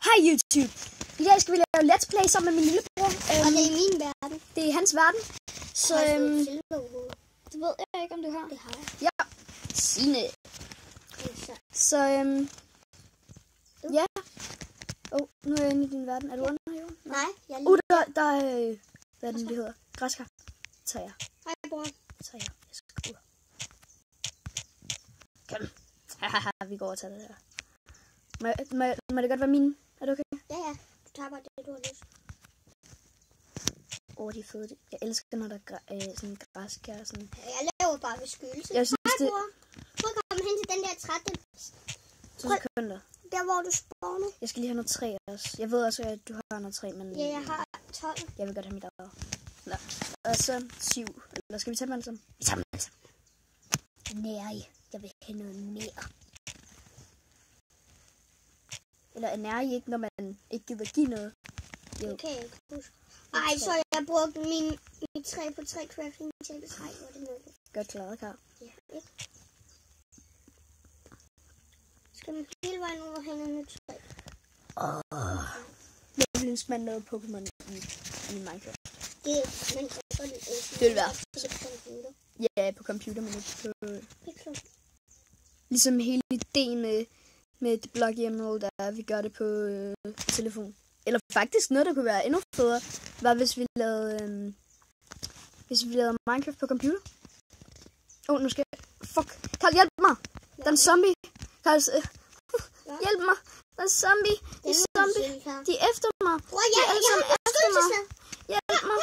Hej YouTube! I dag skal vi lave let's play sammen med min lillebror. Og det er min verden. Det er hans verden. Så det ved jeg ikke, om du har. Det har jeg. Ja. Signe. Så ja. Nu er jeg inde i din verden. Er du under her, Jon? Nej, jeg er lige der er, hvad er den, det hedder? Græskar. Tager jeg. Hej, bror. Tager jeg. Jeg skal ud. Kom. Haha, vi går og tager det her. Må det godt være mine? Er det okay? Ja. Du tager bare det, du har lyst. De er fede. Jeg elsker, når der er sådan græskar. Sådan. Jeg laver bare beskyttelse. Jeg synes, hej, bror. Prøv at komme hen til den der træt. 2 sekunder. Der, hvor du spawner. Jeg skal lige have noget træ også. Jeg ved også, at du har noget træ, men... Ja, jeg har 12. Jeg vil godt have mit eget. Nå. Og så 7. Eller skal vi tage dem alle sammen? Vi tager dem alle sammen. Nej, jeg vil have noget mere. Eller er I ikke, når man ikke gider give noget? Jo. Det kan jeg ikke huske. Ej, så jeg brugt mit 3 på 3 crafting til det 3, hvor det noget. Godt klaret, Karl. Ja, ikke? Skal man hele vejen over hen og nyt 3? Jeg vil ønske, man lavede Pokémon i Minecraft. Det vil være. Computer. Ja, på computer, men ikke på... Pixel. Ligesom hele ideen med det blog hjemme, der vi gør det på telefon. Eller faktisk noget, der kunne være endnu federe, var hvis vi lavede, Minecraft på computer. Nu skal jeg... Fuck! Karl, hjælp mig! Der er en zombie! Karl, hjælp mig! Der er en zombie! De er efter mig! De er alle sammen efter mig! Hjælp mig!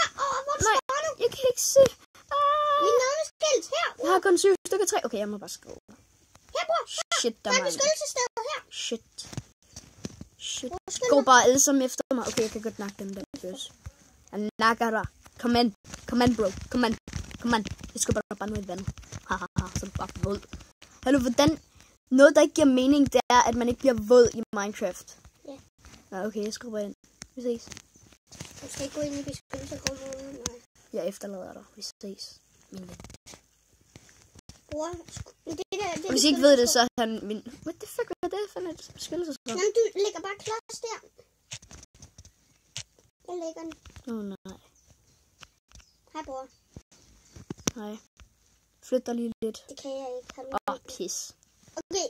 Nej, jeg kan ikke se! Min navneskilt her! Jeg har kun 7 stykker træ. Okay, jeg må bare skrive. Her, bror! Shit, der er beskyttelsesstedet her! Shit. Gå bare alle sammen efter mig. Okay, jeg kan godt nakke dem der bøs. Jeg nakker dig. Kom an, bro. Kom an. Jeg skal bare noget i vandet. Haha, så er du bare våd. Hallo, hvordan... Noget, der ikke giver mening, det er, at man ikke bliver våd i Minecraft. Ja. Nå, okay, jeg skriver ind. Vi ses. Du skal ikke gå ind i beskyttelsesrummet. Nej. Jeg efterlader dig. Vi ses, min ven. Bror, og hvis I ikke ved det, så er han min... What the fuck, hvad er det for et beskyttelsesrum? Jamen, du lægger bare klods der. Jeg lægger den. Nej. Hej, bror. Hej. Flyt dig lige lidt. Det kan jeg ikke. Pis. Okay,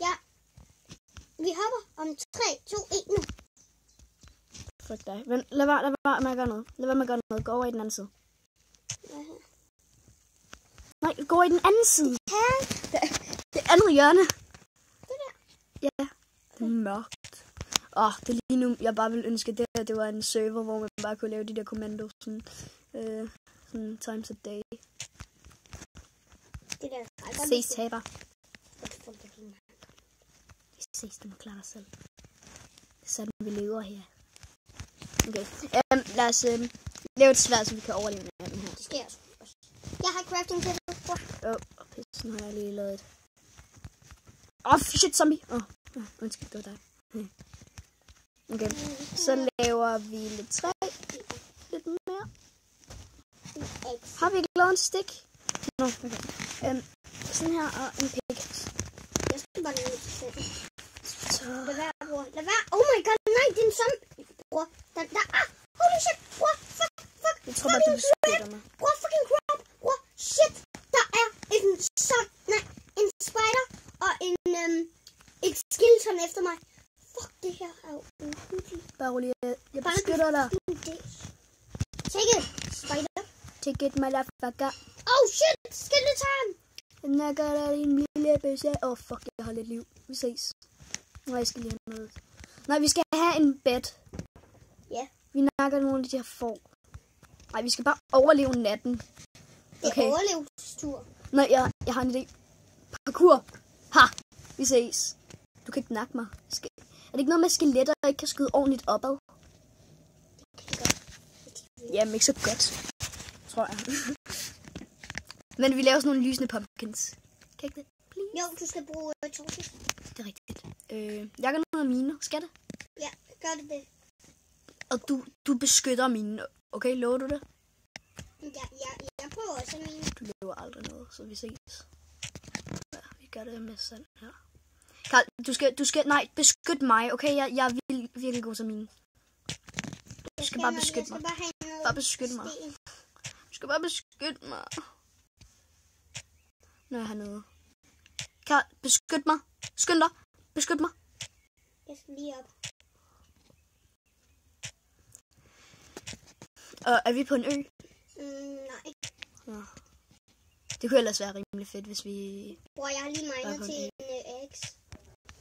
ja. Vi hopper om 3, 2, 1 nu. Fuck dig. Men lad være med at gøre noget. Gå over i den anden side. Nej, gå over i den anden side. Det andet hjørne. Det der? Ja, det er mørkt. Det er lige nu, jeg bare ville ønske, at det var en server, hvor man bare kunne lave de der kommandoer. Sådan times a day. Det der. Ses, taber. Vi ses, du må klare dig selv. Det er sådan, vi lever her. Okay, lad os lave et svært, så vi kan overleve den her. Det sker også. Jeg har crafting til det, bror. Pis, nu har jeg lige lavet shit, zombie. Undskyld, det var dig. Okay, så laver vi lidt træ. Lidt mere. Har vi ikke lavet en stik? Nå, okay. Sådan her og en pickaxe. Jeg skal bare lade det. Lad være, bror. Lad være. Oh my god, nej, det er en zombie. Bror, holy shit, bror, fuck. Jeg tror bare, du beskytter mig. Bror, fucking crap. Bror, shit. Der er en spider og et skeleton efter mig. Fuck, det her er jo uhyggeligt. Bare rolig, jeg beskytter dig. Take it, spider. Take it, motherfucker. Oh shit, skeleton. Jeg nakker dig din lille bøsse. Fuck, jeg har lidt liv. Vi ses. Nej, jeg skal lige have noget. Nej, vi skal have en bed. Ja. Vi nakker nogle af de her får. Nej, vi skal bare overleve natten. Det er overlevelsestur. Nej, jeg har en idé. Parkour. Vi ses. Du kan ikke nakke mig. Er det ikke noget med skeletter, der ikke kan skyde ordentligt opad? Jamen, ikke så godt. Tror jeg. Men vi laver sådan nogle lysende pumpkins. Kan ikke det? Please? Jo, du skal bruge torche. Det er rigtigt. Jeg gør noget af mine. Skal det? Ja, gør det. Og du beskytter mine. Okay, lover du det? Ja, jeg prøver også mine. Du lover aldrig noget, så vi ses. Ja, vi gør det med sådan her. Karl, du skal, nej, beskyt mig, okay? Jeg er virkelig god til mine. Du skal bare beskytte mig. Bare beskytte mig. Du skal bare beskytte mig. Nu er jeg hernede. Karl, beskyt mig. Skynd dig. Beskyt mig. Jeg skal lige op. Og er vi på en ø? Nej. Ja. Det kunne ellers være rimelig fedt, hvis vi... Bror, jeg har lige mindet til en X.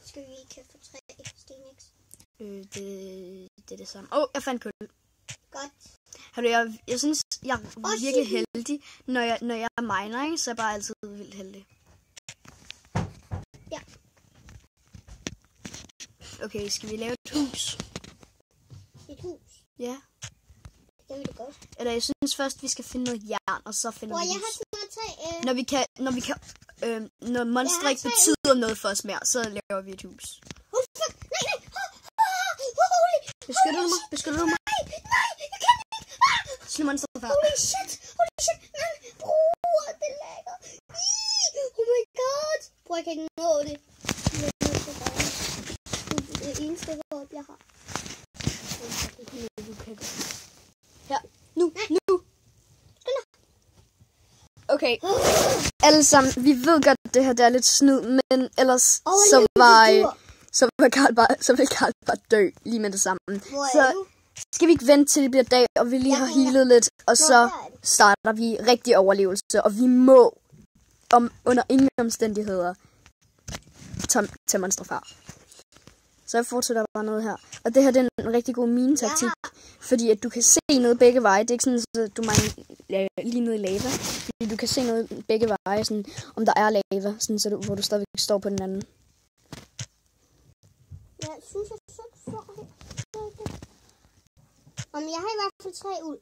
Skal vi kan få 3 sten X? Det er det samme. Jeg fandt kul. Godt. Jeg synes, jeg er virkelig heldig, når jeg miner, ikke? Så er jeg bare altid vildt heldig. Ja. Okay, skal vi lave et hus? Et hus? Ja. Det vil det godt. Eller jeg synes først, vi skal finde noget jern, og så finder vi hus. Jeg har snart 3... Når monstre ikke betyder noget for os mere, så laver vi et hus. Oh, fuck! Nej! Holy! Beskytter du mig? Beskytter du mig? Nej! Jeg kan ikke! Slå monster før. Holy shit! Nej, bror, det lagger. Oh my god! Bror, jeg kan ikke nå det. Det er det eneste håb, jeg har. Her. Nu. Okay. Alle sammen, vi ved godt, at det her det er lidt snyd, men ellers så vil Karl bare dø lige med det samme. Så skal vi ikke vente til det bliver dag, og vi lige har healet lidt, og så starter vi rigtig overlevelse, og vi må under ingen omstændigheder tage monstre fra. Så jeg fortsætter bare noget her. Og det her det er en rigtig god mine-taktik. Fordi at du kan se noget begge veje. Det er ikke sådan, at du mangler lige ned i lava. Fordi du kan se noget begge veje. Sådan, om der er lava. Sådan, så hvor du stadigvæk står på den anden. Jeg synes, jeg så her. Jeg har i hvert fald 3 uld.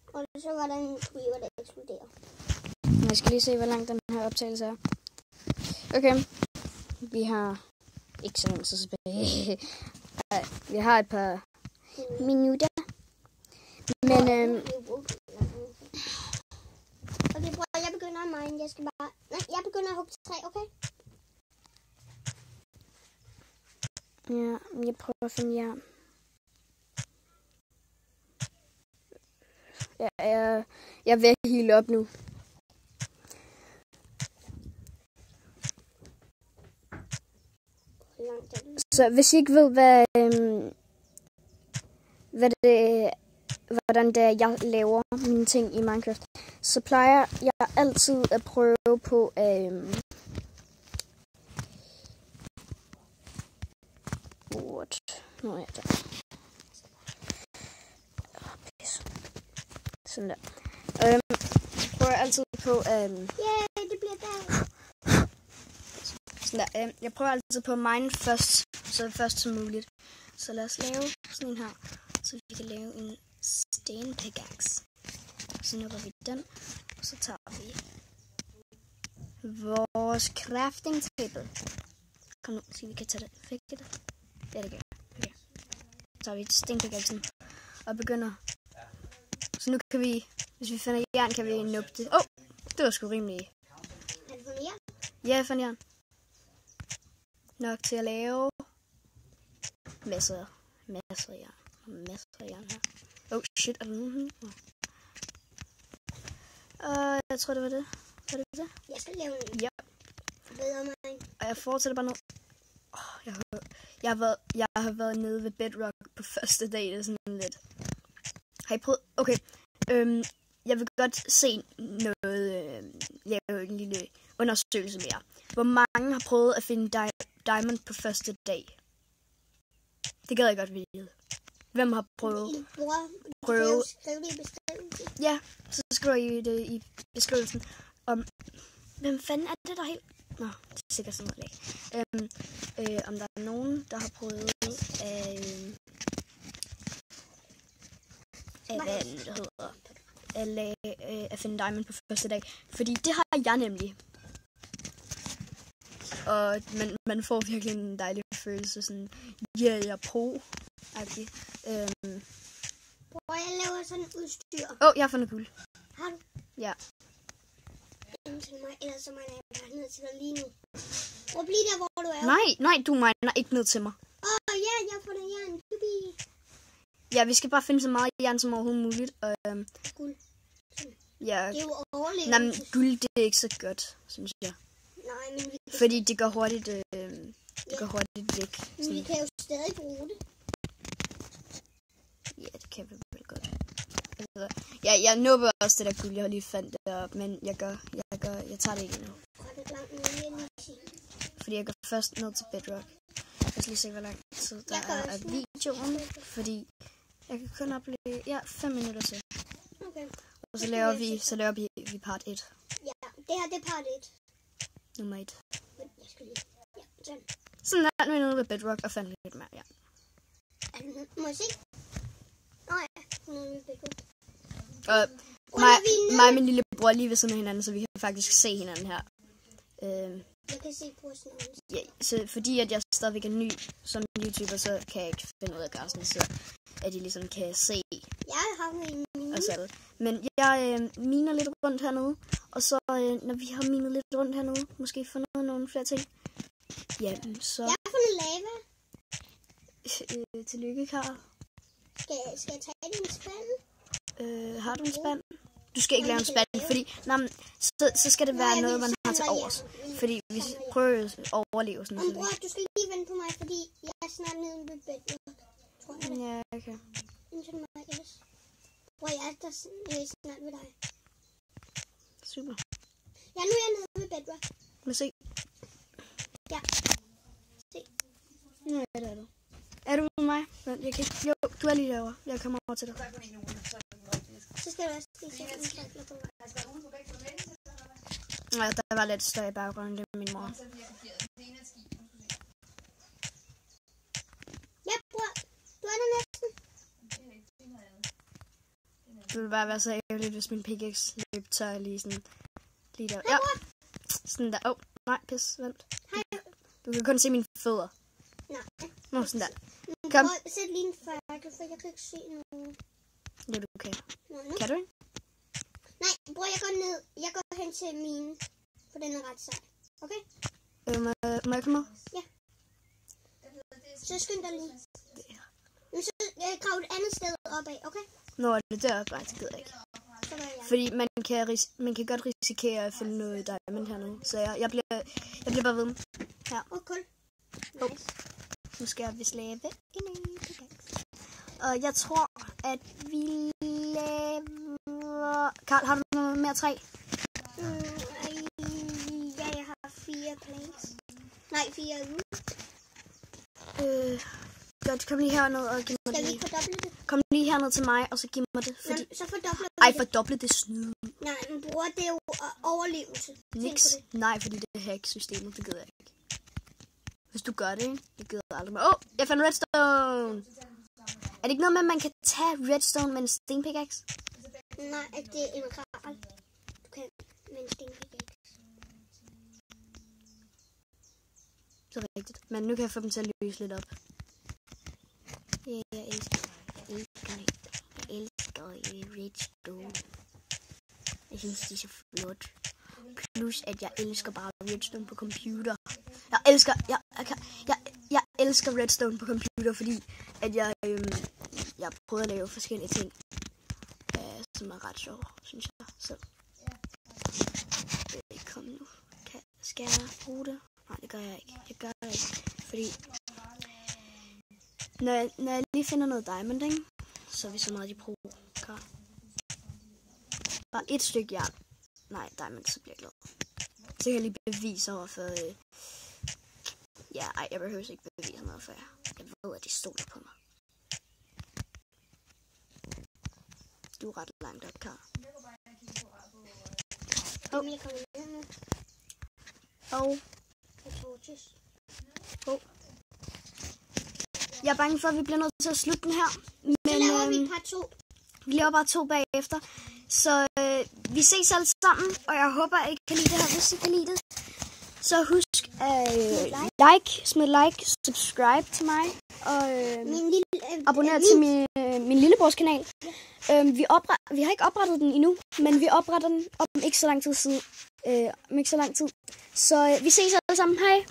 Og så var der en creeper, der eksploderer. Jeg skal lige se, hvor lang den her optagelse er. Okay, vi har ikke så langt tilbage. Vi har et par minutter. Men okay, bror, jeg begynder at mine. Jeg begynder at hugge 3, okay? Ja, jeg prøver at finde jern. Jeg er ved at heale op nu. Så hvis I ikke ved, hvordan det er, jeg laver mine ting i Minecraft, så plejer jeg altid at prøve på sådan der. Prøver jeg altid på det bliver der. Sådan der. Jeg prøver altid på at mine først som muligt. Så lad os lave sådan en her, så vi kan lave en sten pickaxe. Så nukker vi den, og så tager vi vores crafting table. Kom nu, så vi kan tage det. Fik det? Ja, det gør jeg. Okay. Så tager vi sten pickaxen og begynder. Så nu kan vi, hvis vi finder jern, kan vi nuppe det. Det var sgu rimelig. Har du fundet jern? Ja, jeg fandt jern. Nok til at lave masser af jern her. Shit, er der nogen her? Jeg tror, det var det. Var det det? Jeg skal lave en. Ja. Forbedre mig. Og jeg fortsætter bare nu. Jeg har været nede ved Bedrock på første dag. Det er sådan lidt. Har I prøvet? Okay. Jeg vil godt se noget. Lave en lille undersøgelse mere. Hvor mange har prøvet at finde diamond på første dag? Det gad jeg godt vide. Hvem har prøvet? Prøv. Skriv det i beskrivelsen. Ja, så skriver I det i beskrivelsen. Hvem fanden er det der helt? Nå, det er sikkert sådan noget lag. Om der er nogen, der har prøvet at finde diamond på første dag. Fordi det har jeg nemlig. Og man får virkelig en dejlig følelse, sådan, jeg er pro-agtig. Prøv, jeg laver sådan et udstyr. Jeg har fundet guld. Har du? Ja. ringe til mig, ellers så miner jeg bare ned til dig lige nu. Prøv at blive der, hvor du er. Nej, du miner ikke ned til mig. Ja, jeg får dig jern. Ja, vi skal bare finde så meget jern som overhovedet muligt. Guld. Ja. Det er jo overlevelse. Nej, men guld, det er ikke så godt, synes jeg. Nej, men vi kan... Fordi det går hurtigt, går hurtigt væk. Men vi kan jo stadig bruge det. Ja, det kan vi vel godt. Altså, jeg nubber også det der guld, jeg lige fandt deroppe, men jeg tager det ikke endnu. Fordi jeg går først ned til Bedrock. Jeg skal lige se, hvor lang tid der er af videoen, fordi jeg kan kun opleve 5 minutter til. Okay. Og så laver vi part 1. Ja, det her det er part 1. Nummer 1. Men jeg skal lige... Ja, sådan. Sådan er vi nede ved Bedrock og fandt lidt mere, ja. Må jeg se? Nå ja, nede ved Bedrock. Og mig og min lillebror er lige ved siden af hinanden, så vi kan faktisk se hinanden her. Jeg kan se på sådan noget. Ja, så fordi at jeg stadigvæk er ny som YouTuber, så kan jeg ikke finde ud af Carsten, så at de ligesom kan se jeg har en mine. os alle. Men jeg miner lidt rundt hernede, og så når vi har minet lidt rundt hernede, måske fundet nogle flere ting. Ja, så... Jeg har fundet lava. Tillykke, Karl. Skal jeg tage din spand? Har du en spand? Du skal ikke lave en spand, fordi så skal det være noget, man har til overs. Fordi vi prøver at overleve sådan noget. Bror, du skal lige vente på mig, fordi jeg er snart nede ved Bedrock. Ja, okay. Undskyld mig, ellers. Bror, jeg er der snart ved dig. Super. Ja, nu er jeg nede ved Bedrock. Lad os se. Ja. Se. Ja, det er du. Er du med mig? Jeg kan ikke... Jo, du er lige derovre. Jeg kommer over til dig. Så skal du også lige se, om du kan på mig. Ja, der var lidt støj i baggrunden, det er min mor. Ja, bror. Du er der næsten. Det ville bare være så ærgerligt, hvis min pickaxe løb tør lige sådan... Lige der. Ja. Sådan der. Nej, pis. Vent. Du kan kun se mine fødder. Nej. Nå, sådan der. Kom. Prøv, sæt lige en fakkel, for jeg kan ikke se noget. Ja, du kan. Nå. Kan du ikke? Nej, bror, jeg går ned. Jeg går hen til mine. For den er ret sej. Okay? Må jeg komme med? Ja. Så skynd dig lige. Men så grav et andet sted opad, okay? Nå, det der bare, det gider jeg ikke. Fordi man kan godt risikere at finde noget diamond hernede. Så jeg bliver bare ved. Her. Okay. Nice. Nu skal jeg vist lave en ny pickaxe. Og jeg tror, at vi laver... Karl, har du noget mere træ? Ja, jeg har 4 planks. Nej, 4 ude. Godt, kom lige herned og giv mig det. Skal vi ikke fordoble det? Kom lige herned til mig, og så giv mig det. Fordi... Så fordobler vi det. Ej, fordoble det snyd. Nej, men bror, det er jo overlevelse. Niks. Nej, fordi det er hack-systemet, det gider jeg ikke. Hvis du gør det, ikke? Jeg gider aldrig med. Jeg fandt redstone! Er det ikke noget med, at man kan tage redstone med en stenpickaxe? Nej, det er en ral. Du kan med en stenpickaxe. Så rigtigt. Men nu kan jeg få dem til at lyse lidt op. Ja, jeg elsker redstone. Jeg synes, det er så flot. Plus, at jeg elsker bare redstone på computer. Jeg elsker redstone på computer, fordi at jeg prøver at lave forskellige ting, som er ret sjovt, synes jeg. Så kom nu. Skal jeg bruge det? Nej, det gør jeg ikke. Jeg gør det ikke, fordi når jeg lige finder noget diamond, ikke? Så er vi så meget de bruger. Bare et stykke jern. Nej, diamond, så bliver jeg glad. Så kan jeg lige bevise over for... jeg behøver ikke bevise noget for jer. Jeg ved, at de stoler på mig. Du er ret langt op, Karl. Jeg er bange for, at vi bliver nødt til at slutte den her. Men så laver vi part 2. Vi laver bare 2 bagefter. Så vi ses alle sammen, og jeg håber, at I kan lide det her. Hvis I kan lide det, så husk at smid like, subscribe til mig. Og Min lille, abonner til min lillebrors kanal. Vi har ikke oprettet den endnu, men vi opretter den om ikke så lang tid. Så vi ses alle sammen. Hej!